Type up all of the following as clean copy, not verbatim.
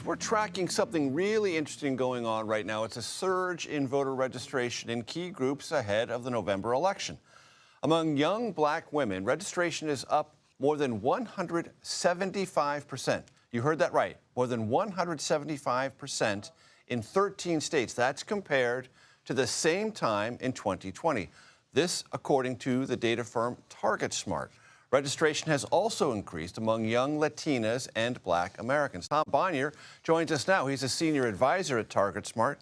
We're tracking something really interesting going on right now. It's a surge in voter registration in key groups ahead of the November election. Among young black women, registration is up more than 175%. You heard that right, more than 175% in 13 states. That's compared to the same time in 2020. This, according to the data firm TargetSmart. Registration has also increased among young Latinas and black Americans. Tom Bonnier joins us now. He's a senior advisor at TargetSmart.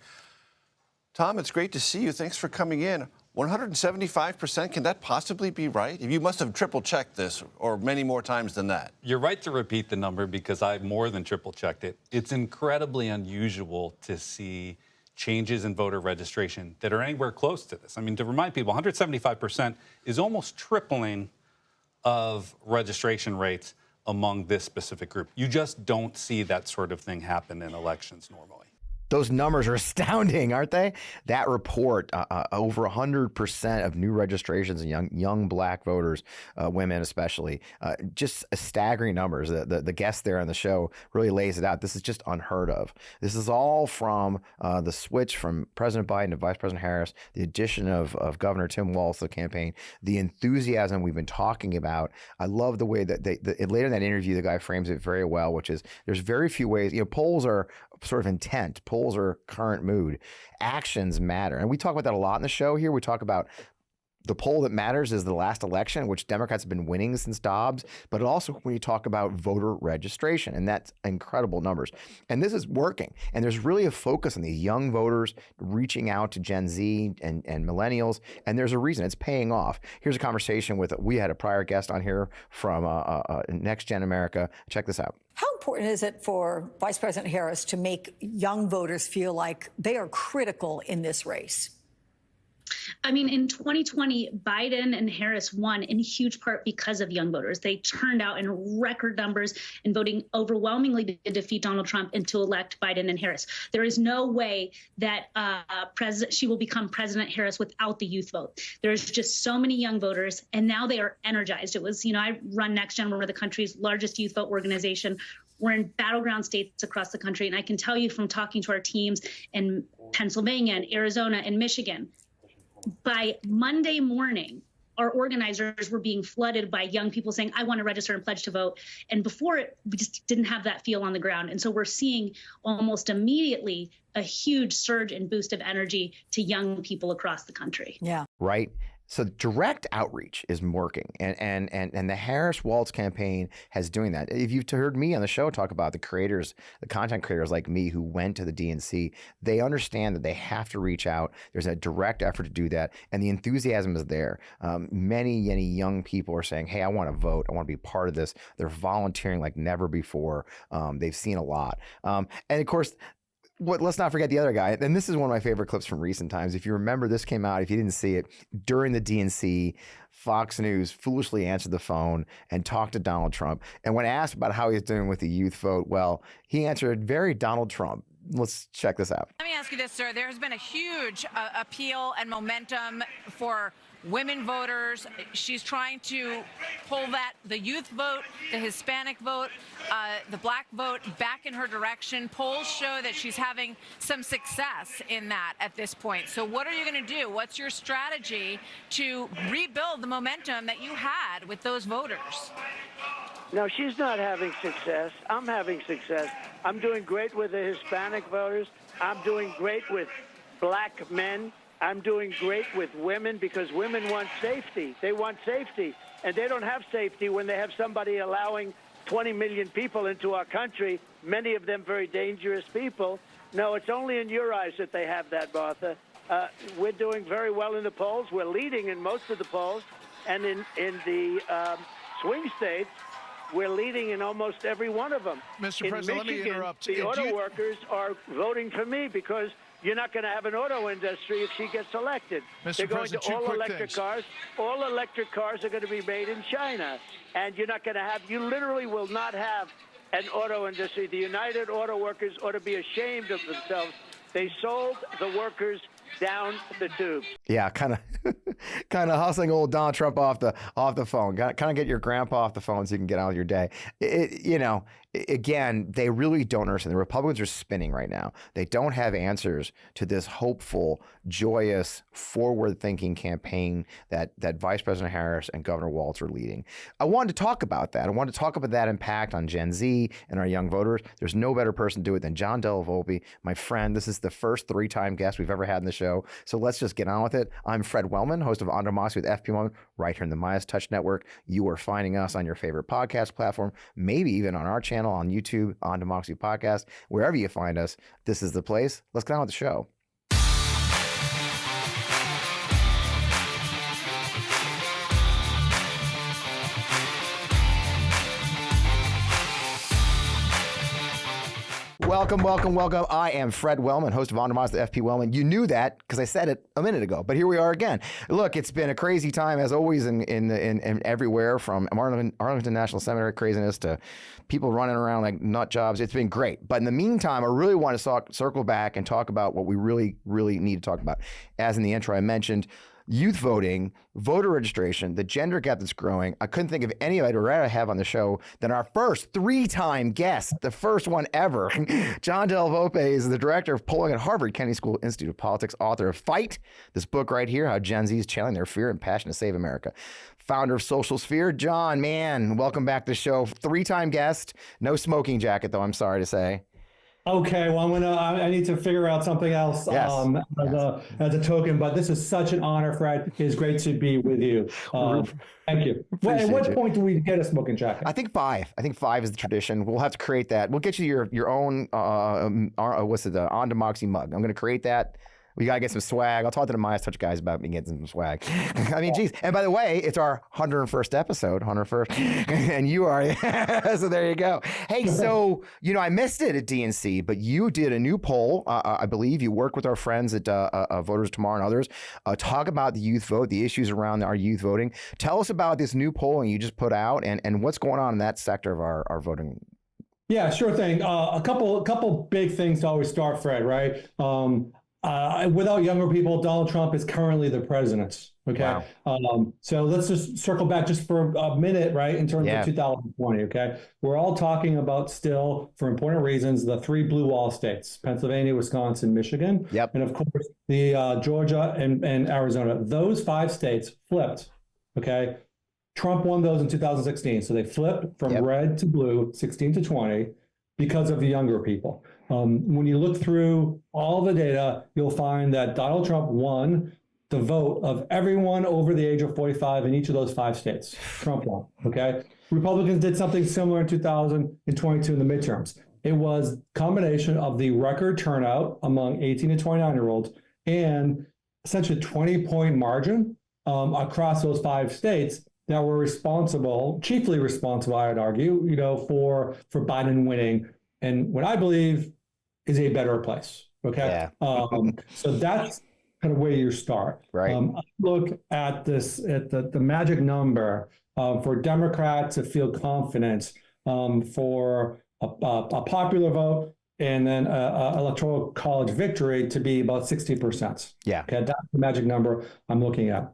Tom, it's great to see you. Thanks for coming in. 175%, can that possibly be right? You must have triple-checked this, or many more times than that. You're right to repeat the number because I've more than triple-checked it. It's incredibly unusual to see changes in voter registration that are anywhere close to this. I mean, to remind people, 175% is almost tripling of registration rates among this specific group. You just don't see that sort of thing happen in elections normally. Those numbers are astounding, aren't they? That report, over 100% of new registrations in young black voters, women especially, just staggering numbers. The guest there on the show really lays it out. This is just unheard of. This is all from the switch from President Biden to Vice President Harris, the addition of Governor Tim Walz to the campaign, the enthusiasm we've been talking about. I love the way that later in that interview, the guy frames it very well, which is there's very few ways. Polls are sort of intent. Polls are current mood. Actions matter. And we talk about that a lot in the show here. We talk about the poll that matters is the last election, which Democrats have been winning since Dobbs, but also when you talk about voter registration, and that's incredible numbers. And this is working. And there's really a focus on the young voters reaching out to Gen Z and millennials, and there's a reason. It's paying off. Here's a conversation we had a prior guest on here from Next Gen America. Check this out. How important is it for Vice President Harris to make young voters feel like they are critical in this race? I mean, in 2020, Biden and Harris won in huge part because of young voters. They turned out in record numbers and voting overwhelmingly to defeat Donald Trump and to elect Biden and Harris. There is no way that she will become President Harris without the youth vote. There's just so many young voters, and now they are energized. It was, I run Next Gen, we're the country's largest youth vote organization. We're in battleground states across the country, and I can tell you from talking to our teams in Pennsylvania and Arizona and Michigan, by Monday morning, our organizers were being flooded by young people saying, I want to register and pledge to vote. And before it, we just didn't have that feel on the ground. And so we're seeing almost immediately a huge surge and boost of energy to young people across the country. Yeah. Right. So direct outreach is working, and the Harris-Walz campaign has doing that. If you've heard me on the show talk about the creators, the content creators like me who went to the DNC, they understand that they have to reach out. There's a direct effort to do that, and the enthusiasm is there. Many young people are saying, hey, I want to vote. I want to be part of this. They're volunteering like never before. They've seen a lot. And of course, let's not forget the other guy. And this is one of my favorite clips from recent times. If you remember, this came out, if you didn't see it, during the DNC, Fox News foolishly answered the phone and talked to Donald Trump. And when asked about how he's doing with the youth vote, well, he answered very Donald Trump. Let's check this out. Let me ask you this, sir. There has been a huge appeal and momentum for women voters. She's trying to pull the youth vote, the Hispanic vote, the black vote back in her direction. Polls show that she's having some success in that at this point. So what are you going to do? What's your strategy to rebuild the momentum that you had with those voters? No, she's not having success. I'm having success. I'm doing great with the Hispanic voters. I'm doing great with black men. I'm doing great with women because women want safety. They want safety. And they don't have safety when they have somebody allowing 20 million people into our country, many of them very dangerous people. No, it's only in your eyes that they have that, Martha. We're doing very well in the polls. We're leading in most of the polls. And in the swing states, we're leading in almost every one of them. Mr. President, Michigan, let me interrupt. The auto workers are voting for me because you're not going to have an auto industry if she gets elected. They're going to all electric cars. All electric cars are going to be made in China. And you're not going to have, you literally will not have an auto industry. The United Auto Workers ought to be ashamed of themselves. They sold the workers down the tubes. Yeah, kind of hustling old Donald Trump off the phone. Kind of get your grandpa off the phone so you can get on with your day. again, they really don't understand. The Republicans are spinning right now. They don't have answers to this hopeful, joyous, forward-thinking campaign that Vice President Harris and Governor Walz are leading. I wanted to talk about that. I wanted to talk about that impact on Gen Z and our young voters. There's no better person to do it than John Della Volpe, my friend. This is the first 3-time guest we've ever had in the show. So let's just get on with it. I'm Fred Wellman, host of On Democracy with FP Wellman, right here in the MeidasTouch Network. You are finding us on your favorite podcast platform, maybe even on our channel on YouTube, On Democracy Podcast. Wherever you find us, this is the place. Let's get on with the show. Welcome, welcome, welcome. I am Fred Wellman, host of On Democracy with FP Wellman. You knew that because I said it a minute ago, but here we are again. Look, it's been a crazy time as always in everywhere, from Arlington National Cemetery craziness to people running around like nut jobs. It's been great. But in the meantime, I really want to circle back and talk about what we really, really need to talk about. As in the intro I mentioned, youth voting, voter registration, the gender gap that's growing. I couldn't think of anybody I'd rather have on the show than our first 3-time guest, the first one ever. John Della Volpe is the director of polling at Harvard Kennedy School Institute of Politics, author of Fight, this book right here, How Gen Z is Channeling Their Fear and Passion to Save America. Founder of SocialSphere. John, man, welcome back to the show. 3-time guest, no smoking jacket though, I'm sorry to say. Okay, well, I need to figure out something else as a token, but this is such an honor, Fred. It is great to be with you. Thank you. At what point do we get a smoking jacket? I think 5. I think 5 is the tradition. We'll have to create that. We'll get you your own, On Democracy mug. I'm going to create that. We got to get some swag. I'll talk to the MeidasTouch guys about me getting some swag. I mean, geez. And by the way, it's our 101st episode, 101st. And you are. So there you go. Hey, so, I missed it at DNC, but you did a new poll. I believe you work with our friends at Voters Tomorrow and others. Talk about the youth vote, the issues around our youth voting. Tell us about this new polling you just put out and what's going on in that sector of our voting. Yeah, sure thing. A couple big things to always start, Fred, right? Without younger people, Donald Trump is currently the president. Okay. Wow. So let's just circle back just for a minute, right? In terms of 2020. Okay. We're all talking about still, for important reasons, the 3 blue wall states, Pennsylvania, Wisconsin, Michigan. Yep. And of course, the Georgia and Arizona. Those 5 states flipped. Okay. Trump won those in 2016. So they flipped from red to blue, 16 to 20, because of the younger people. When you look through all the data, you'll find that Donald Trump won the vote of everyone over the age of 45 in each of those 5 states. Trump won, okay? Republicans did something similar in 2022 in the midterms. It was a combination of the record turnout among 18 to 29-year-olds and essentially a 20-point margin across those 5 states that were chiefly responsible, I'd argue, for Biden winning. And what I believe is a better place. Okay. Yeah. So that's kind of where you start. Right. I look at this, at the magic number for Democrats to feel confidence for a popular vote and then electoral college victory to be about 60%. Yeah. Okay. That's the magic number I'm looking at.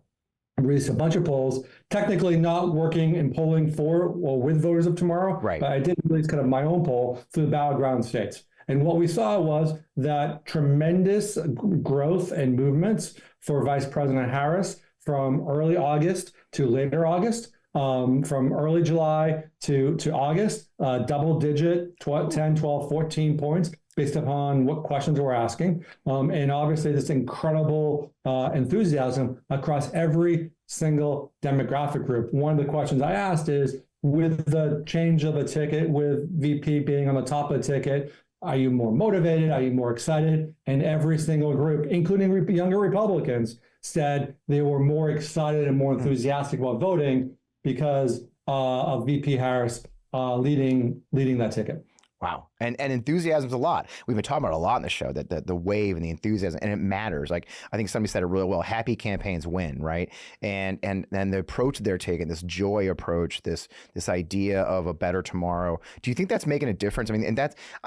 I released a bunch of polls, technically not working in polling for or with Voters of Tomorrow, right? But I did release kind of my own poll for the battleground states. And what we saw was that tremendous growth and movements for Vice President Harris from early August to later August, from early July to August, double digit, 10, 12, 14 points based upon what questions we're asking. And obviously this incredible enthusiasm across every single demographic group. One of the questions I asked is, with the change of a ticket, with VP being on the top of the ticket, are you more motivated? Are you more excited? And every single group, including younger Republicans, said they were more excited and more enthusiastic about voting because of VP Harris leading that ticket. Wow. And enthusiasm's a lot. We've been talking about it a lot in the show, that the wave and the enthusiasm, and it matters. Like, I think somebody said it really well, happy campaigns win, right? And the approach that they're taking, this joy approach, this idea of a better tomorrow. Do you think that's making a difference? I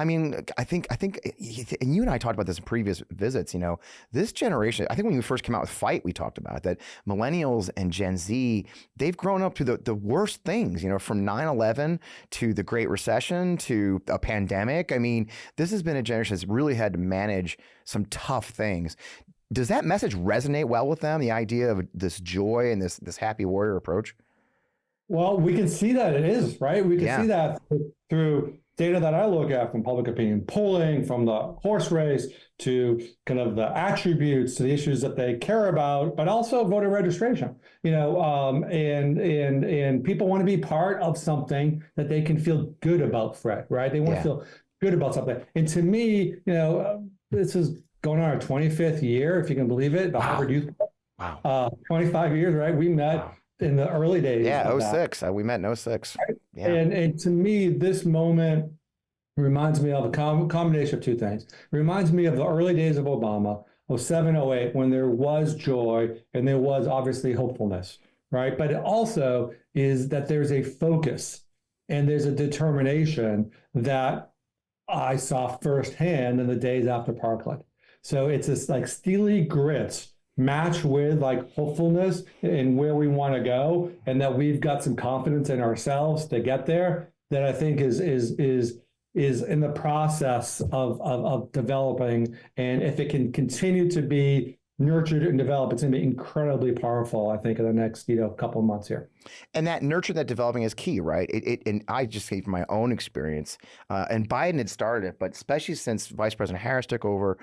mean, I think, and you and I talked about this in previous visits, this generation, I think when we first came out with Fight, we talked about that millennials and Gen Z, they've grown up to the worst things, from 9/11 to the Great Recession to a pandemic. I mean, this has been a generation that's really had to manage some tough things. Does that message resonate well with them, the idea of this joy and this happy warrior approach? Well, we can see that it is, right? We can see that through data that I look at, from public opinion polling, from the horse race, to kind of the attributes, to the issues that they care about, but also voter registration, and people want to be part of something that they can feel good about, Fred, right? They want to feel good about something. And to me, this is going on our 25th year, if you can believe it, the Harvard Youth. Wow. 25 years, right? We met in the early days. Yeah, 06. We met in 06. Right? Yeah. And to me, this moment reminds me of a combination of two things. It reminds me of the early days of Obama, 07, 08, when there was joy and there was obviously hopefulness, right? But it also is that there's a focus and there's a determination that I saw firsthand in the days after Parkland. So it's this like steely grit matched with like hopefulness in where we want to go, and that we've got some confidence in ourselves to get there, that I think is in the process of developing. And if it can continue to be nurtured and developed, it's going to be incredibly powerful, I think, in the next couple of months here. And that nurture, that developing is key, right? And I just say from my own experience, and Biden had started it, but especially since Vice President Harris took over,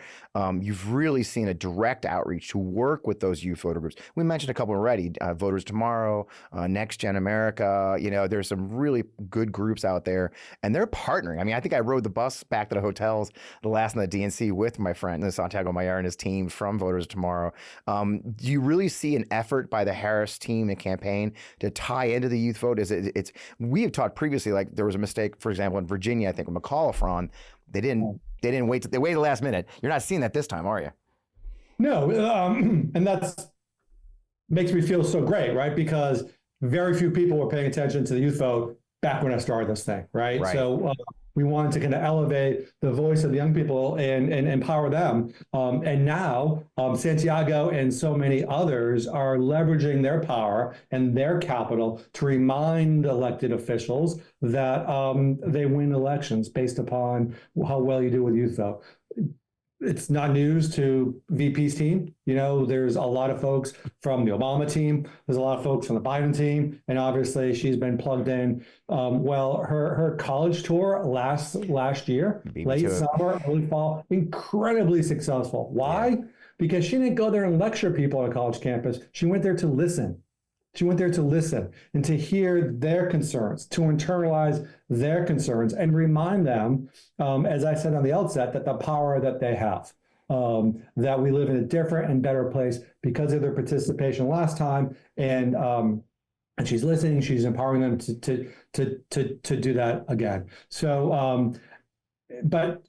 you've really seen a direct outreach to work with those youth voter groups. We mentioned a couple already, Voters Tomorrow, Next Gen America. There's some really good groups out there, and they're partnering. I mean, I think I rode the bus back to the hotels the last night at DNC with my friend Santiago Mayer and his team from Voters Tomorrow. Do you really see an effort by the Harris team and campaign to tie into the youth vote? We have talked previously, like there was a mistake, for example, in Virginia, I think with McAuliffe on, they didn't wait. They waited the last minute. You're not seeing that this time, are you? No, and that's makes me feel so great, right? Because very few people were paying attention to the youth vote back when I started this thing, right? So we wanted to kind of elevate the voice of the young people and empower them. And now Santiago and so many others are leveraging their power and their capital to remind elected officials that they win elections based upon how well you do with youth vote. It's not news to VP's team. There's a lot of folks from the Obama team. There's a lot of folks from the Biden team. And obviously she's been plugged in. Her college tour last year, late summer, early fall, incredibly successful. Why? Yeah. Because she didn't go there and lecture people on a college campus. She went there to listen. She went there to listen and to hear their concerns, to internalize their concerns and remind them, as I said on the outset, that the power that they have, that we live in a different and better place because of their participation last time. And she's listening, she's empowering them to do that again. So, but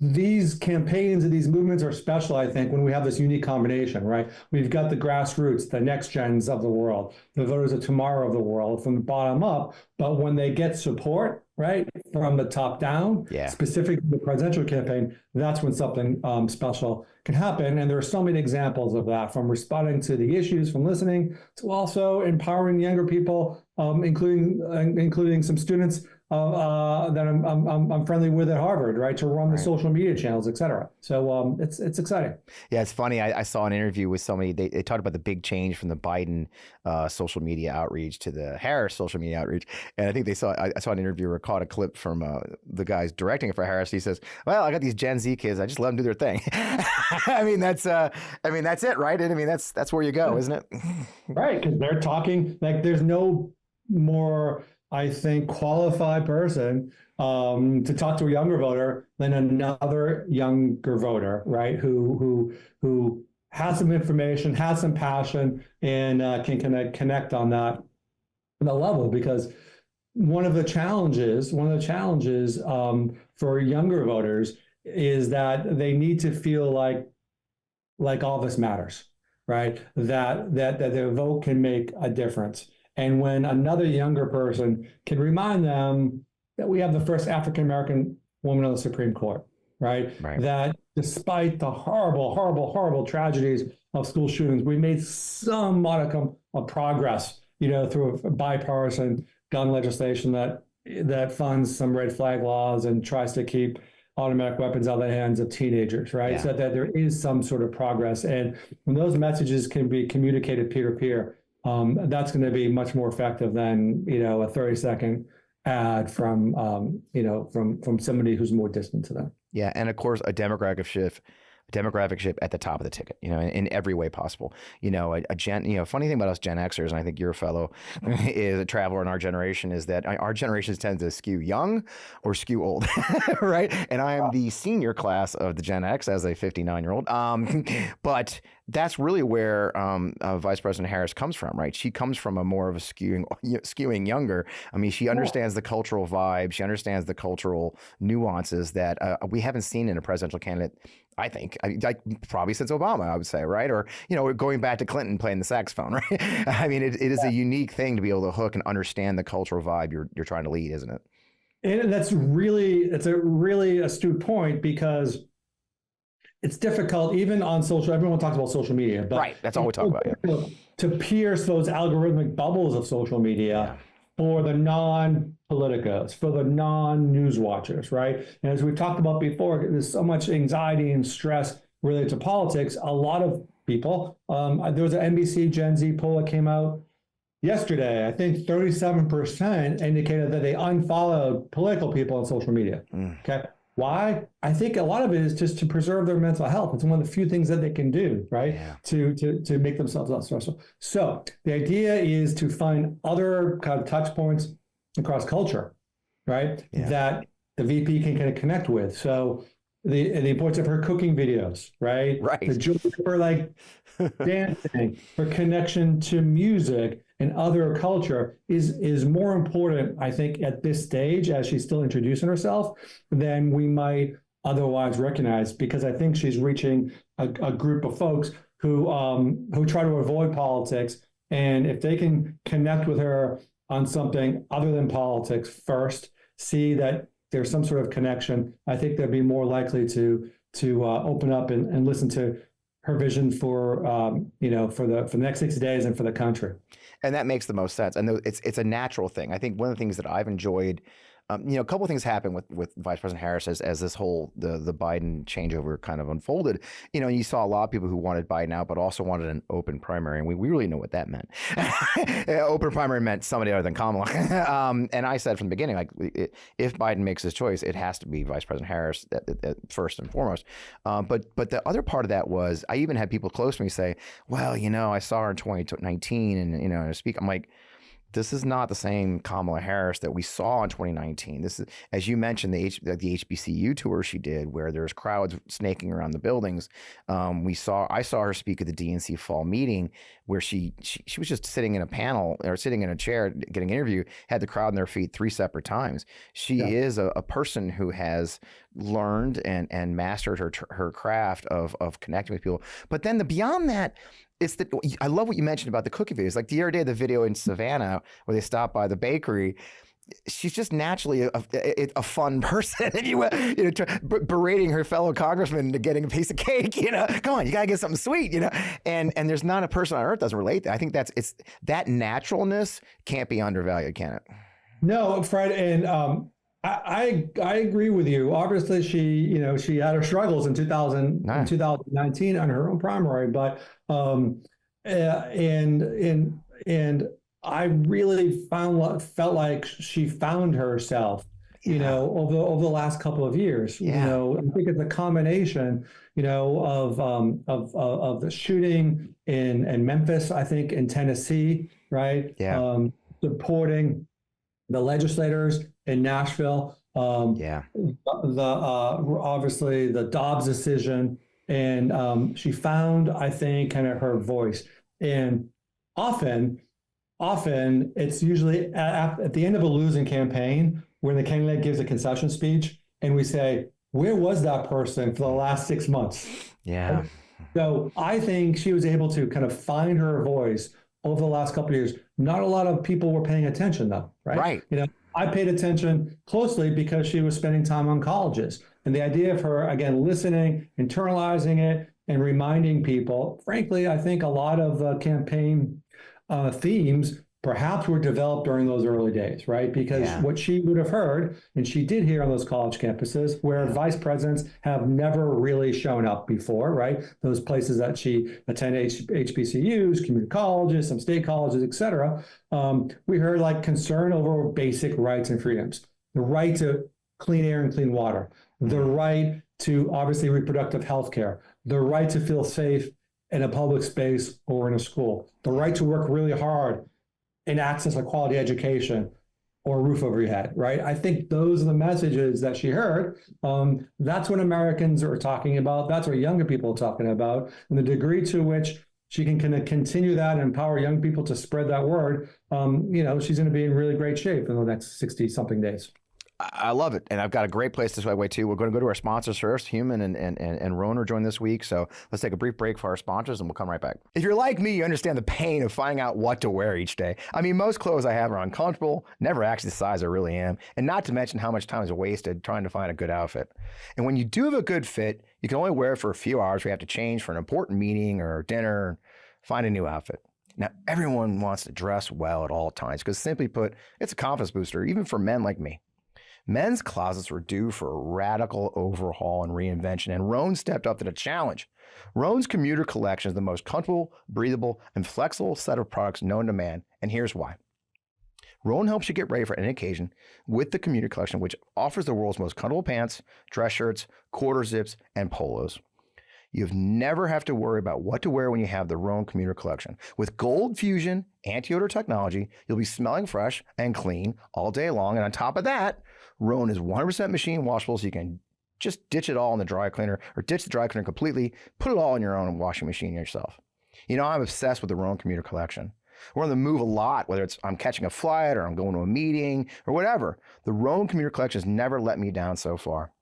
these campaigns and these movements are special, I think, when we have this unique combination, right? We've got the grassroots, the next gens of the world, the voters of tomorrow of the world, from the bottom up. But when they get support, right, from the top down, specifically the presidential campaign, that's when something special can happen. And there are so many examples of that, from responding to the issues, from listening, to also empowering younger people, including some students that I'm friendly with at Harvard, right, to run the social media channels, et cetera. So it's exciting. Yeah, it's funny. I saw an interview with somebody. They talked about the big change from the Biden social media outreach to the Harris social media outreach, and I think I saw an interview or caught a clip from the guys directing it for Harris. He says, "Well, I got these Gen Z kids. I just let them do their thing." I mean, that's it, right? And I mean, that's where you go, isn't it? Right, because they're talking like there's no more, I think, qualified person to talk to a younger voter than another younger voter, right? Who has some information, has some passion, and can connect on that level. Because one of the challenges for younger voters is that they need to feel like all this matters, right? That their vote can make a difference. And when another younger person can remind them that we have the first African-American woman on the Supreme Court, right? That despite the horrible, horrible, horrible tragedies of school shootings, we made some modicum of progress, through a bipartisan gun legislation that funds some red flag laws and tries to keep automatic weapons out of the hands of teenagers, right? Yeah. So that there is some sort of progress. And when those messages can be communicated peer-to-peer, that's going to be much more effective than, a 30-second ad from somebody who's more distant to them. Yeah, and of course, a demographic shift at the top of the ticket, in every way possible. Funny thing about us Gen Xers, and I think you're a fellow is a traveler in our generation, is that our generations tend to skew young or skew old, right? And I am the senior class of the Gen X as a 59-year-old. But that's really where Vice President Harris comes from, right? She comes from a more of a skewing younger. I mean, she understands the cultural vibe. She understands the cultural nuances that we haven't seen in a presidential candidate, I think, probably since Obama, I would say, right? Or, going back to Clinton playing the saxophone, right? I mean, it is a unique thing to be able to hook and understand the cultural vibe you're trying to lead, isn't it? And it's a really astute point, because it's difficult, even on social, everyone talks about social media, but right, that's all we talk about, yeah. To pierce those algorithmic bubbles of social media for the non-politicos, for the non-news watchers, right? And as we've talked about before, there's so much anxiety and stress related to politics. A lot of people, there was an NBC Gen Z poll that came out yesterday. I think 37% indicated that they unfollowed political people on social media, okay? Why? I think a lot of it is just to preserve their mental health. It's one of the few things that they can do, right? Yeah. To make themselves less stressful. So the idea is to find other kind of touch points across culture, right? Yeah. That the VP can kind of connect with. So the importance of her cooking videos, right? Right. The joy of her dancing, her connection to music and other culture is more important, I think, at this stage, as she's still introducing herself, than we might otherwise recognize, because I think she's reaching a group of folks who try to avoid politics. And if they can connect with her on something other than politics first, see that there's some sort of connection, I think they'd be more likely to open up and listen to her vision for the next 60 days and for the country. And that makes the most sense. And it's a natural thing. I think one of the things that I've enjoyed, a couple of things happened with Vice President Harris as this whole the Biden changeover kind of unfolded. You saw a lot of people who wanted Biden out, but also wanted an open primary, and we really know what that meant. Open primary meant somebody other than Kamala. And I said from the beginning, if Biden makes his choice, it has to be Vice President Harris first and foremost. But the other part of that was, I even had people close to me say, "Well, I saw her in 2019, and speak." I'm like, this is not the same Kamala Harris that we saw in 2019. This is, as you mentioned, the HBCU tour she did, where there's crowds snaking around the buildings. I saw her speak at the DNC fall meeting, where she was just sitting in a panel or sitting in a chair getting interviewed, had the crowd on their feet 3 separate times. She is a person who has learned and mastered her craft of connecting with people. But then beyond that, I love what you mentioned about the cookie videos. Like the other day, the video in Savannah where they stopped by the bakery. She's just naturally a fun person, if you will, berating her fellow congressman into getting a piece of cake. Come on, you gotta get something sweet, And there's not a person on earth that doesn't relate to that. I think that naturalness can't be undervalued, can it? No, Fred, and I agree with you. Obviously, she had her struggles in 2019 on her own primary, but and I really felt like she found herself, over the last couple of years. Yeah. I think it's a combination, of the shooting in Memphis, I think in Tennessee, right? Yeah. Supporting the legislators in Nashville. Obviously the Dobbs decision, and she found, I think, kind of her voice. And often often it's usually at the end of a losing campaign when the candidate gives a concession speech and we say, where was that person for the last 6 months? Yeah. So I think she was able to kind of find her voice over the last couple of years. Not a lot of people were paying attention though, right? Right. You know, I paid attention closely because she was spending time on colleges. And the idea of her, again, listening, internalizing it, and reminding people, frankly, I think a lot of campaign themes perhaps were developed during those early days, right? Because what she would have heard, and she did hear on those college campuses where vice presidents have never really shown up before, right? Those places that she attended, HBCUs, community colleges, some state colleges, et cetera. We heard like concern over basic rights and freedoms, the right to clean air and clean water, the right to obviously reproductive health care, the right to feel safe in a public space or in a school, the right to work really hard and access a quality education or a roof over your head, right? I think those are the messages that she heard. That's what Americans are talking about. That's what younger people are talking about. And the degree to which she can kind of continue that and empower young people to spread that word, you know, she's going to be in really great shape in the next 60-something days. I love it. And I've got a great place to segue to. We're going to go to our sponsors first. Human and Roan are joined this week. So let's take a brief break for our sponsors and we'll come right back. If you're like me, you understand the pain of finding out what to wear each day. I mean, most clothes I have are uncomfortable, never actually the size I really am, and not to mention how much time is wasted trying to find a good outfit. And when you do have a good fit, you can only wear it for a few hours. We have to change for an important meeting or dinner, find a new outfit. Now, everyone wants to dress well at all times because simply put, it's a confidence booster, even for men like me. Men's closets were due for a radical overhaul and reinvention, and Roan stepped up to the challenge. Roan's commuter collection is the most comfortable, breathable, and flexible set of products known to man, and here's why. Roan helps you get ready for any occasion with the commuter collection, which offers the world's most comfortable pants, dress shirts, quarter zips, and polos. You've never have to worry about what to wear when you have the Roan commuter collection. With Gold Fusion anti-odor technology, you'll be smelling fresh and clean all day long, and on top of that, Roan is 100% machine washable, so you can just ditch it all in the dry cleaner or ditch the dry cleaner completely, put it all in your own washing machine yourself. You know, I'm obsessed with the Roan commuter collection. We're on the move a lot, whether it's I'm catching a flight or I'm going to a meeting or whatever. The Roan commuter collection has never let me down so far.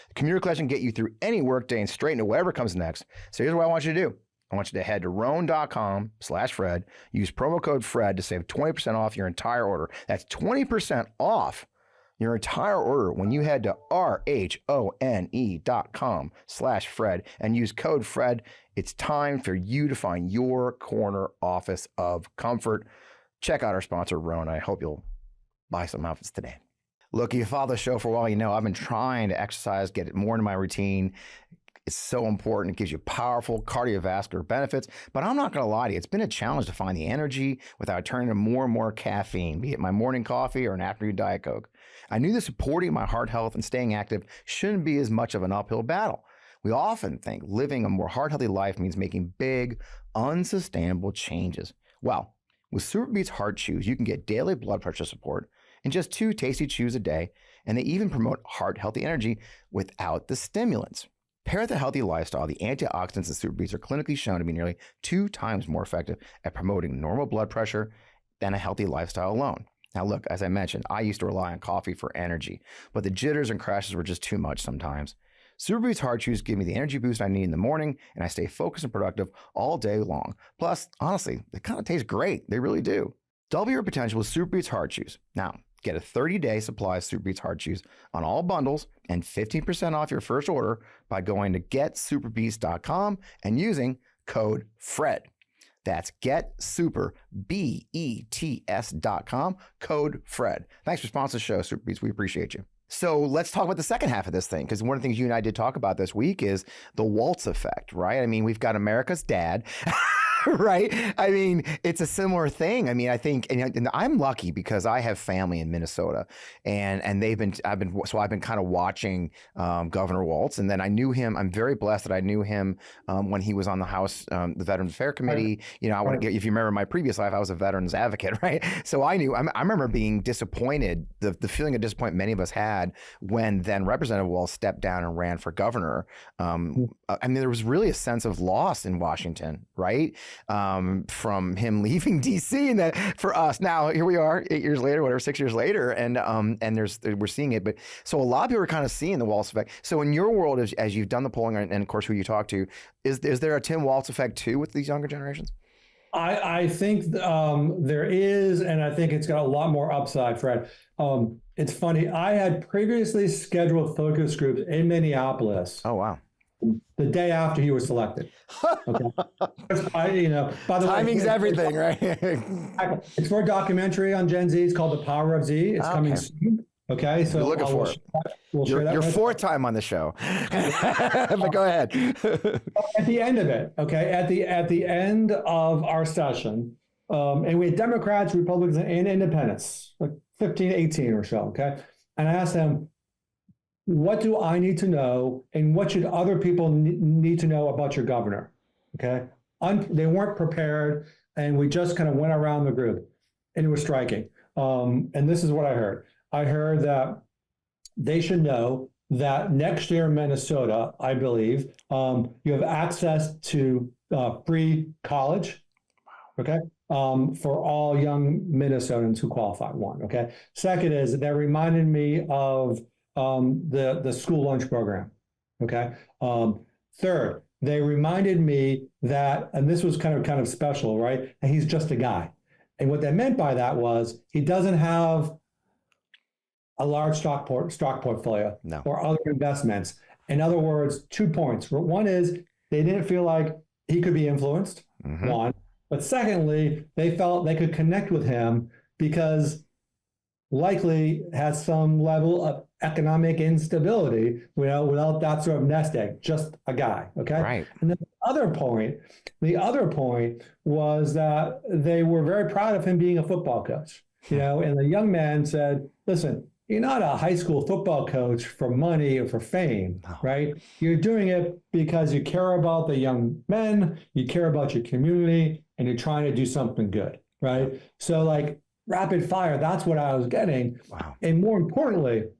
The commuter collection can get you through any workday and straight into whatever comes next. So here's what I want you to do. I want you to head to roan.com/Fred, use promo code Fred to save 20% off your entire order. That's 20% off your entire order when you head to RHONE.com/Fred and use code Fred. It's time for you to find your corner office of comfort. Check out our sponsor, Roan. I hope you'll buy some outfits today. Look, you follow the show for a while, you know I've been trying to exercise, get it more into my routine. It's so important. It gives you powerful cardiovascular benefits. But I'm not going to lie to you. It's been a challenge to find the energy without turning to more and more caffeine, be it my morning coffee or an afternoon Diet Coke. I knew that supporting my heart health and staying active shouldn't be as much of an uphill battle. We often think living a more heart-healthy life means making big, unsustainable changes. Well, with SuperBeets Heart Chews, you can get daily blood pressure support in just 2 tasty chews a day, and they even promote heart-healthy energy without the stimulants. Pair with a healthy lifestyle, the antioxidants in SuperBeets are clinically shown to be nearly 2 times more effective at promoting normal blood pressure than a healthy lifestyle alone. Now look, as I mentioned, I used to rely on coffee for energy, but the jitters and crashes were just too much sometimes. SuperBeets Heart Chews give me the energy boost I need in the morning, and I stay focused and productive all day long. Plus, honestly, they kind of taste great. They really do. Double your potential with SuperBeets Heart Chews. Now, get a 30-day supply of SuperBeets Heart Chews on all bundles and 15% off your first order by going to getsuperbeets.com and using code FRED. That's getsuperbeets.com, code FRED. Thanks for sponsoring the show, SuperBeets. We appreciate you. So let's talk about the second half of this thing, because one of the things you and I did talk about this week is the Walz effect, right? I mean, we've got America's dad. Right? I mean, it's a similar thing. I mean, I think, and I'm lucky because I have family in Minnesota, and I've been kind of watching Governor Walz, and then I knew him. I'm very blessed that I knew him when he was on the House, the Veterans Affairs Committee. You know, if you remember my previous life, I was a veterans advocate, right? So I remember being disappointed, the feeling of disappointment many of us had when then Representative Walz stepped down and ran for governor. I mean, there was really a sense of loss in Washington, right? from him leaving D.C. And that for us now, here we are 8 years later, whatever, 6 years later, and we're seeing it. But so a lot of people are kind of seeing the Walz effect. So in your world, as you've done the polling, and of course who you talk to, is there a Tim Walz effect too with these younger generations? I think there is, and I think it's got a lot more upside, Fred. It's funny. I had previously scheduled focus groups in Minneapolis. Oh, wow. The day after he was selected. Okay. By the timing's way, everything, right? It's for a documentary on Gen Z. It's called The Power of Z. It's coming soon. Okay, so we're looking for it. We'll share that. Your fourth time on the show, but go ahead. At the end of it, okay, at the end of our session, and we had Democrats, Republicans, and Independents, like 15, 18 or so, okay? And I asked them, what do I need to know, and what should other people need to know about your governor, okay? They weren't prepared, and we just kind of went around the group, and it was striking. And this is what I heard. I heard that they should know that next year in Minnesota, I believe, you have access to free college, okay, for all young Minnesotans who qualify, one, okay? Second is that reminded me of the school lunch program, okay? Third, they reminded me that, and this was kind of special, right? And he's just a guy. And what they meant by that was he doesn't have a large stock portfolio or other investments. In other words, 2 points. One is they didn't feel like he could be influenced, one. But secondly, they felt they could connect with him because likely has some level of economic instability, without that sort of nest egg, just a guy, okay? Right. And then the other point was that they were very proud of him being a football coach, and the young man said, listen, you're not a high school football coach for money or for fame, right? You're doing it because you care about the young men, you care about your community, and you're trying to do something good, right? So like rapid fire, that's what I was getting. Wow. And more importantly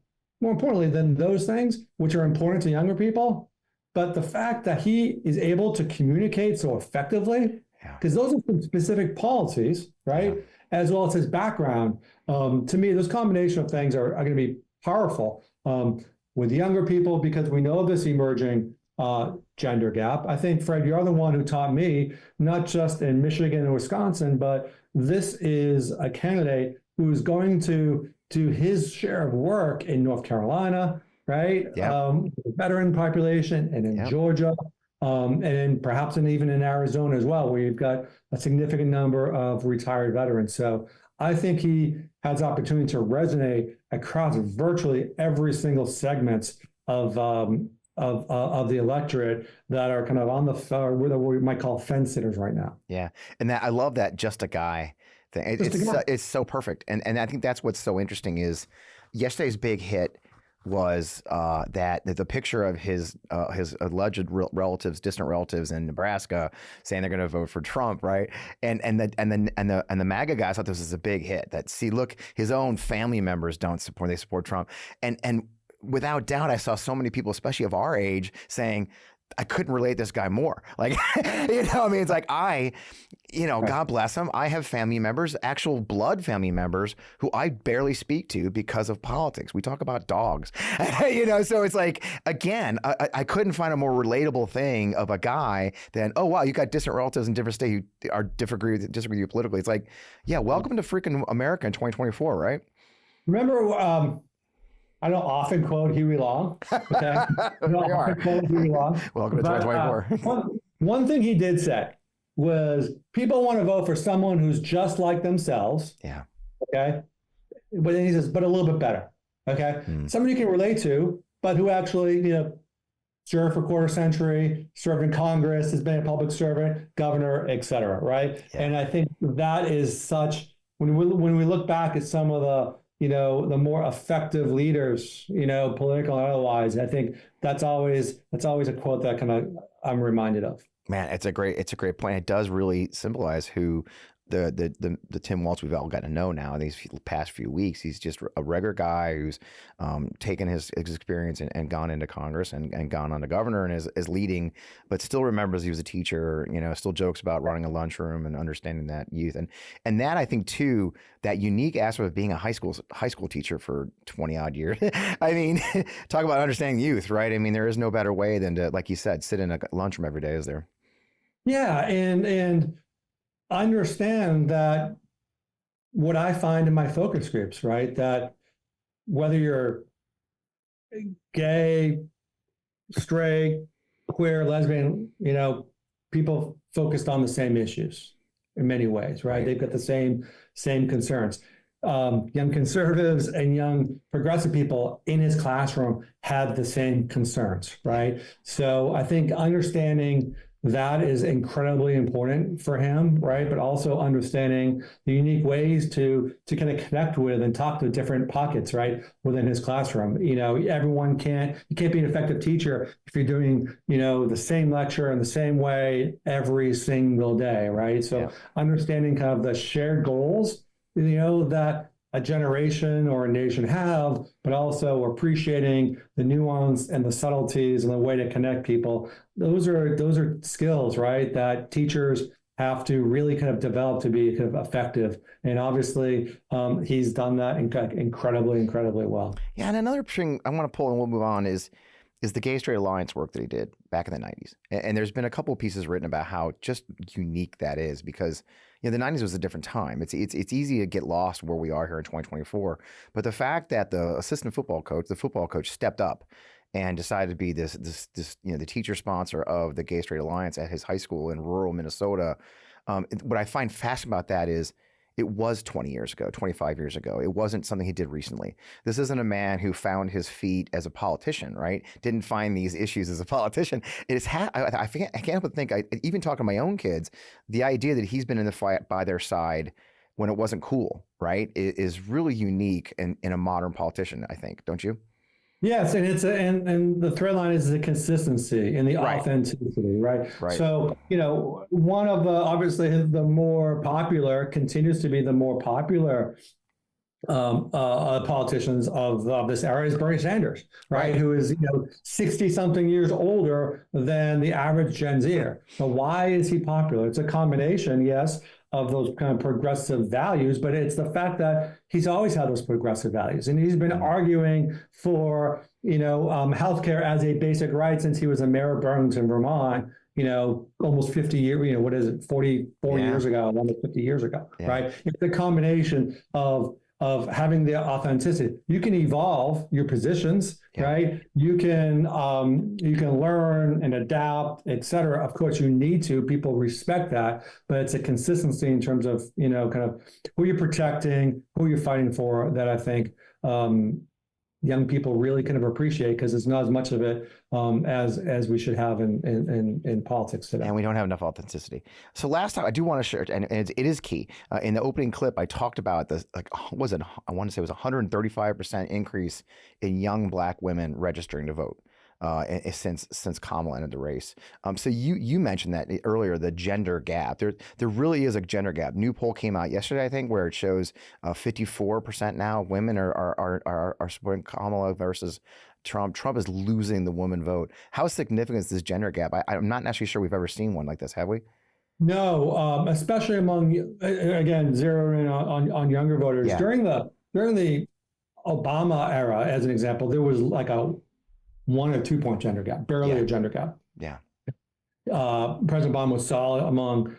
than those things, which are important to younger people, but the fact that he is able to communicate so effectively, because those are some specific policies, right? As well as his background. To me, those combination of things are going to be powerful with younger people, because we know this emerging gender gap. I think, Fred, you're the one who taught me, not just in Michigan and Wisconsin, but this is a candidate who's going to do his share of work in North Carolina, right? Veteran population, and in Georgia, and perhaps even in Arizona as well, where you've got a significant number of retired veterans. So I think he has opportunity to resonate across virtually every single segment of the electorate that are kind of on the what we might call fence sitters right now. Yeah, and I love that just a guy thing. It's so perfect, and I think that's what's so interesting is yesterday's big hit was that the picture of his alleged distant relatives in Nebraska saying they're going to vote for Trump, right? And the MAGA guys thought this was a big hit. That look, his own family members they support Trump, and without doubt, I saw so many people, especially of our age, saying, I couldn't relate this guy more. Like, it's like God bless him. I have family members, actual blood family members, who I barely speak to because of politics. We talk about dogs, so it's like, again, I couldn't find a more relatable thing of a guy than, oh, wow, you got distant relatives in different states who are disagree with you politically. It's like, yeah, welcome to freaking America in 2024, right? Remember, I don't often quote Huey Long. Okay? Welcome to 2024. One thing he did say was people want to vote for someone who's just like themselves. Yeah. Okay. But then he says, but a little bit better. Okay. Somebody you can relate to, but who actually, served for a quarter century, served in Congress, has been a public servant, governor, et cetera. Right. Yeah. And I think that is such, when we look back at some of the more effective leaders, political and otherwise, I think that's always a quote that I'm reminded of. Man, it's a great point. It does really symbolize who the Tim Walz we've all gotten to know now in these past few weeks. He's just a regular guy who's taken his experience and gone into Congress and gone on to governor and is leading, but still remembers he was a teacher, still jokes about running a lunchroom and understanding that youth. And that, I think, too, that unique aspect of being a high school teacher for 20 odd years. I mean, talk about understanding youth, right? I mean, there is no better way than to, like you said, sit in a lunchroom every day, is there? Yeah, and understand that what I find in my focus groups, right, that whether you're gay, straight, queer, lesbian, people focused on the same issues in many ways, right? They've got the same concerns. Young conservatives and young progressive people in his classroom had the same concerns, right? So I think understanding that is incredibly important for him, right? But also understanding the unique ways to kind of connect with and talk to different pockets, right, within his classroom. You can't be an effective teacher if you're doing, the same lecture in the same way every single day, right? So understanding kind of the shared goals, that a generation or a nation have, but also appreciating the nuance and the subtleties and the way to connect people. Those are skills, right, that teachers have to really kind of develop to be kind of effective. And obviously, he's done that incredibly well. Yeah, and another thing I want to pull, and we'll move on, is the Gay Straight Alliance work that he did back in the 90s. And there's been a couple of pieces written about how just unique that is, because the 90s was a different time. It's easy to get lost where we are here in 2024. But the fact that the football coach stepped up and decided to be this the teacher sponsor of the Gay Straight Alliance at his high school in rural Minnesota. What I find fascinating about that is it was 20 years ago, 25 years ago. It wasn't something he did recently. This isn't a man who found his feet as a politician, right? Didn't find these issues as a politician. I can't help but think, even talking to my own kids, the idea that he's been in the fight by their side when it wasn't cool, right, is really unique in a modern politician, I think. Don't you? Yes, and and the thread line is the consistency and the authenticity, right? So, one of obviously the more popular, continues to be the more popular politicians of this era is Bernie Sanders, right? Who is 60-something years older than the average Gen Zer. So why is he popular? It's a combination, yes, of those kind of progressive values, but it's the fact that he's always had those progressive values, and he's been arguing for healthcare as a basic right since he was a mayor of Burlington, Vermont. Almost 50 years. What is it? 44 years ago, almost 50 years ago, right? It's a combination of having the authenticity. You can evolve your positions, right? You can learn and adapt, et cetera. Of course, you need to. People respect that, but it's a consistency in terms of kind of who you're protecting, who you're fighting for. That I think young people really kind of appreciate, because it's not as much of it as we should have in politics today. And we don't have enough authenticity. So last time, I do want to share, and it is key. In the opening clip, I talked about this, I want to say it was 135% increase in young Black women registering to vote. Since Kamala entered the race. So you mentioned that earlier, the gender gap. There really is a gender gap. New poll came out yesterday, I think, where it shows 54% now women are supporting Kamala versus Trump. Trump is losing the woman vote. How significant is this gender gap? I'm not actually sure we've ever seen one like this, have we? No, especially among, again, zeroing in on younger voters. Yeah. During the Obama era, as an example, there was like a 1 or 2 point gender gap, barely a gender gap. Yeah. President Obama was solid among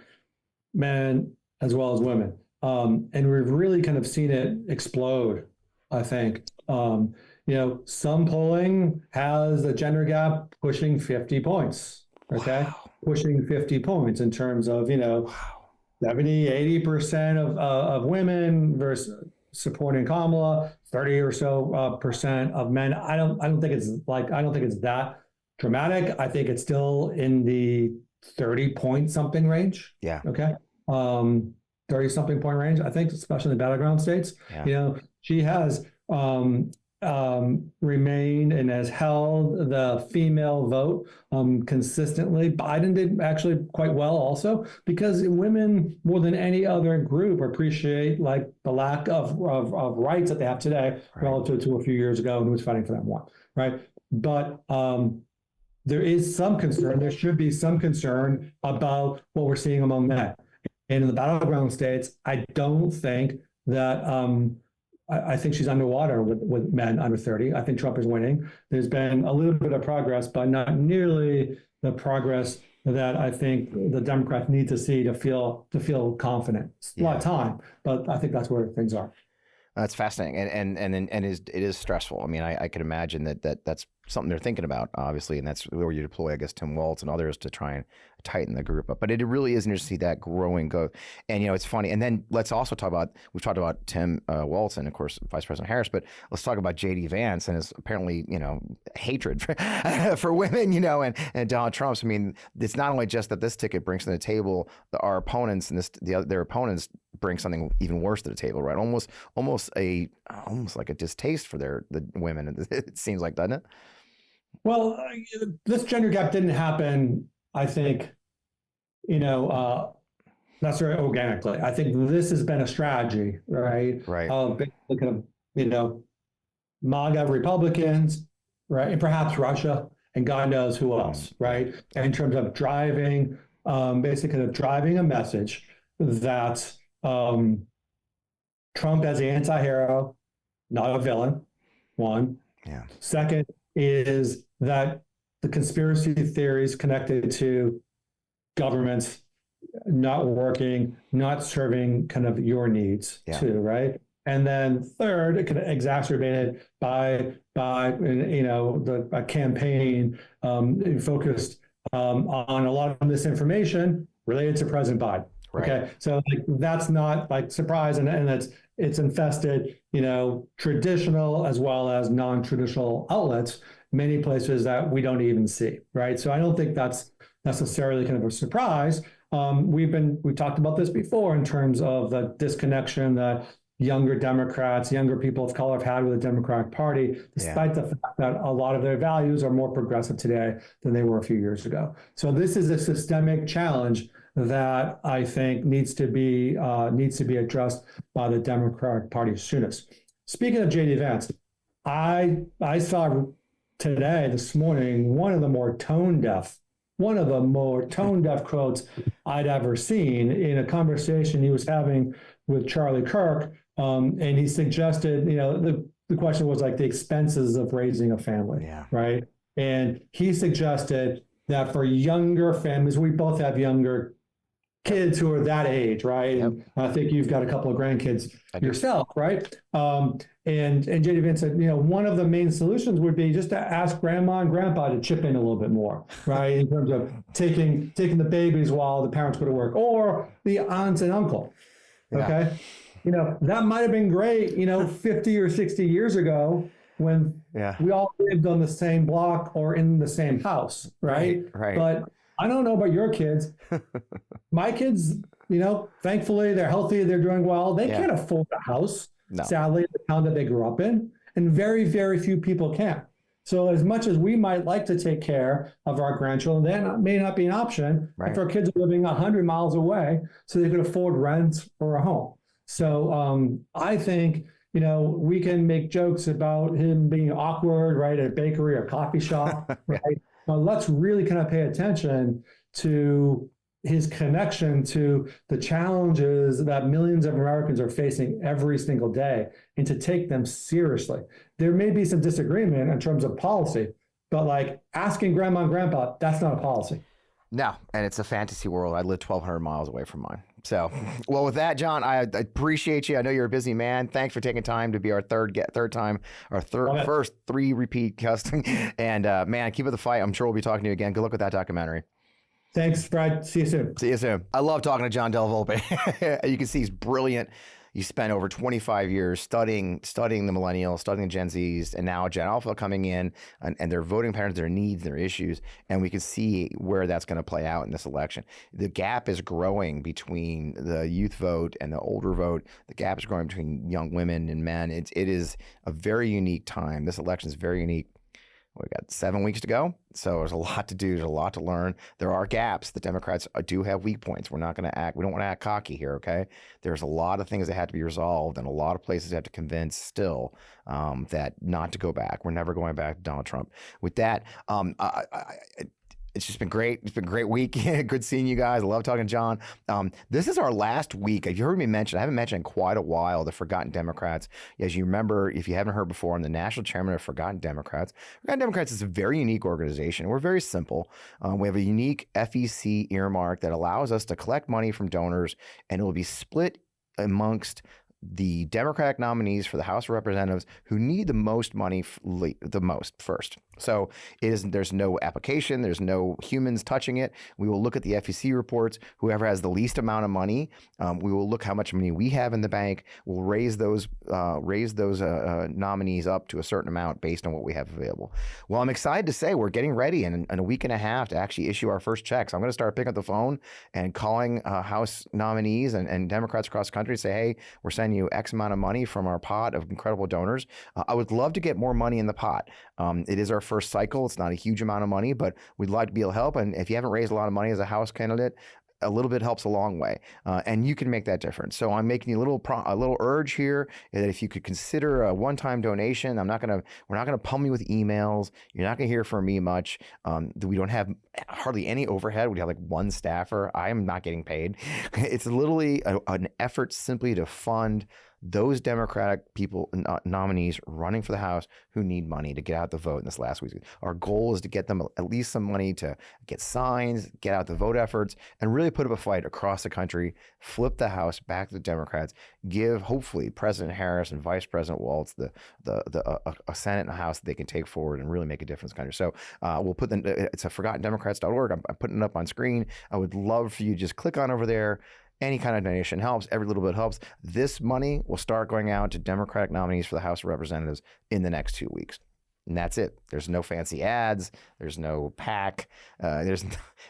men as well as women. And we've really kind of seen it explode, I think. Some polling has a gender gap pushing 50 points, okay? Wow. Pushing 50 points in terms of, 70, 80% of women versus supporting Kamala, 30 or so percent of men. I don't think it's that dramatic. I think it's still in the 30 point something range. Yeah. Okay. 30 something point range, I think, especially in the battleground states. Yeah. She has remained and has held the female vote consistently. Biden did actually quite well also, because women more than any other group appreciate like the lack of rights that they have today relative to a few years ago, and who was fighting for that one, right? But there is some concern, there should be some concern about what we're seeing among men. And in the battleground states, I don't think that I think she's underwater with men under 30. I think Trump is winning. There's been a little bit of progress, but not nearly the progress that I think the Democrats need to see to feel confident. It's a lot of time, but I think that's where things are. That's fascinating, and it is stressful. I mean, I could imagine that's something they're thinking about, obviously, and that's where you deploy, I guess, Tim Walz and others to try and tighten the group up. But it really is interesting to see that growing go. And it's funny. And then let's also talk about, we've talked about Tim Walz and of course Vice President Harris, but let's talk about JD Vance and his apparently hatred for women, and Donald Trump's. I mean, it's not only just that this ticket brings to the table our opponents, and their opponents bring something even worse to the table, right? Almost like a distaste for the women. It seems like, doesn't it? Well, this gender gap didn't happen, I think, necessarily organically. I think this has been a strategy, right? Right. Basically kind of, MAGA Republicans, right? And perhaps Russia and God knows who else, right? And in terms of driving, basically driving a message that Trump as the anti-hero, not a villain, one. Yeah. Second is that the conspiracy theories connected to governments not working, not serving kind of your needs too, right? And then third, it could exacerbate it by a campaign focused on a lot of misinformation related to President Biden. Right. Okay, so that's not surprise, and it's infested, traditional as well as non-traditional outlets, many places that we don't even see, right? So I don't think that's necessarily kind of a surprise. We talked about this before in terms of the disconnection that younger Democrats, younger people of color have had with the Democratic Party, despite the fact that a lot of their values are more progressive today than they were a few years ago. So this is a systemic challenge that I think needs to be addressed by the Democratic Party soonest. Speaking of JD Vance, I saw this morning, one of the more tone deaf quotes I'd ever seen in a conversation he was having with Charlie Kirk, and he suggested, the question was like the expenses of raising a family, right? And he suggested that for younger families, we both have younger kids who are that age, right? Yep. And I think you've got a couple of grandkids yourself, right? And JD Vance said, one of the main solutions would be just to ask grandma and grandpa to chip in a little bit more, right? In terms of taking the babies while the parents go to work, or the aunts and uncle, okay? That might have been great, 50 or 60 years ago when we all lived on the same block or in the same house, right? Right. But I don't know about your kids. My kids, thankfully they're healthy, they're doing well. They can't afford a house, sadly, the town that they grew up in, and very, very few people can. So as much as we might like to take care of our grandchildren, that may not be an option if our kids are living 100 miles away so they could afford rent or a home. So I think, we can make jokes about him being awkward, right, at a bakery or coffee shop, right? But let's really kind of pay attention to his connection to the challenges that millions of Americans are facing every single day, and to take them seriously. There may be some disagreement in terms of policy, but asking grandma and grandpa, that's not a policy. No, and it's a fantasy world. I live 1,200 miles away from mine. So, well, with that, John, I appreciate you. I know you're a busy man. Thanks for taking time to be our first 3 repeat guest. And man, keep up the fight. I'm sure we'll be talking to you again. Good luck with that documentary. Thanks, Brad. See you soon. See you soon. I love talking to John Della Volpe. You can see he's brilliant. you spent over 25 years studying the millennials, studying the Gen Zs, and now Gen Alpha coming in and their voting patterns, their needs, their issues, and we can see where that's going to play out in this election. The gap is growing between the youth vote and the older vote. The gap is growing between young women and men. It is a very unique time. This election is very unique. We got 7 weeks to go, so there's a lot to do. There's a lot to learn. There are gaps. The Democrats do have weak points. We're not going to act. We don't want to act cocky here. Okay, there's a lot of things that have to be resolved, and a lot of places have to convince still that not to go back. We're never going back to Donald Trump. With that, it's just been great. It's been a great week. Good seeing you guys. I love talking to John. This is our last week. If you heard me mention, I haven't mentioned in quite a while, the Forgotten Democrats. As you remember, if you haven't heard before, I'm the national chairman of Forgotten Democrats. Forgotten Democrats is a very unique organization. We're very simple. We have a unique FEC earmark that allows us to collect money from donors, and it will be split amongst the Democratic nominees for the House of Representatives who need the most money first. So there's no application, there's no humans touching it. We will look at the FEC reports. Whoever has the least amount of money, we will look how much money we have in the bank. We'll raise those nominees up to a certain amount based on what we have available. Well, I'm excited to say we're getting ready in a week and a half to actually issue our first checks. I'm going to start picking up the phone and calling House nominees and Democrats across the country to say, hey, we're sending you X amount of money from our pot of incredible donors. I would love to get more money in the pot. It is our first cycle. It's not a huge amount of money, but we'd like to be able to help. And if you haven't raised a lot of money as a House candidate, a little bit helps a long way, and you can make that difference. So I'm making a little urge here that if you could consider a one-time donation. We're not gonna pummel you with emails. You're not gonna hear from me much. We don't have hardly any overhead. We have like one staffer. I am not getting paid. It's literally an effort simply to fund those Democratic people, nominees running for the House who need money to get out the vote in this last week. Our goal is to get them at least some money to get signs, get out the vote efforts, and really put up a fight across the country, flip the House back to the Democrats, give hopefully President Harris and Vice President Walz a Senate and a House that they can take forward and really make a difference in the country. So we'll put it's a ForgottenDemocrats.org. I'm putting it up on screen. I would love for you to just click on over there. Any kind of donation helps. Every little bit helps. This money will start going out to Democratic nominees for the House of Representatives in the next 2 weeks. And that's it. There's no fancy ads. There's no PAC. It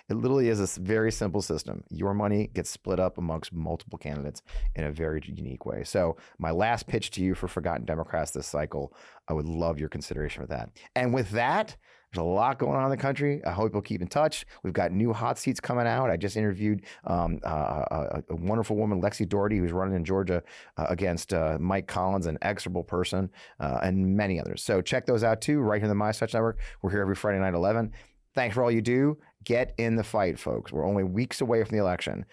literally is a very simple system. Your money gets split up amongst multiple candidates in a very unique way. So my last pitch to you for Forgotten Democrats this cycle, I would love your consideration for that. And with that, there's a lot going on in the country. I hope you'll keep in touch. We've got new hot seats coming out. I just interviewed a wonderful woman, Lexi Doherty, who's running in Georgia against Mike Collins, an execrable person, and many others. So check those out too, right here in the MeidasTouch Network. We're here every Friday night, 11. Thanks for all you do. Get in the fight, folks. We're only weeks away from the election.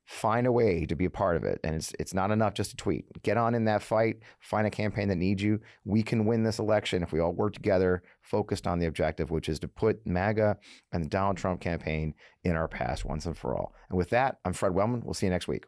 Find a way to be a part of it. And it's not enough just to tweet. Get on in that fight. Find a campaign that needs you. We can win this election if we all work together, focused on the objective, which is to put MAGA and the Donald Trump campaign in our past once and for all. And with that, I'm Fred Wellman. We'll see you next week.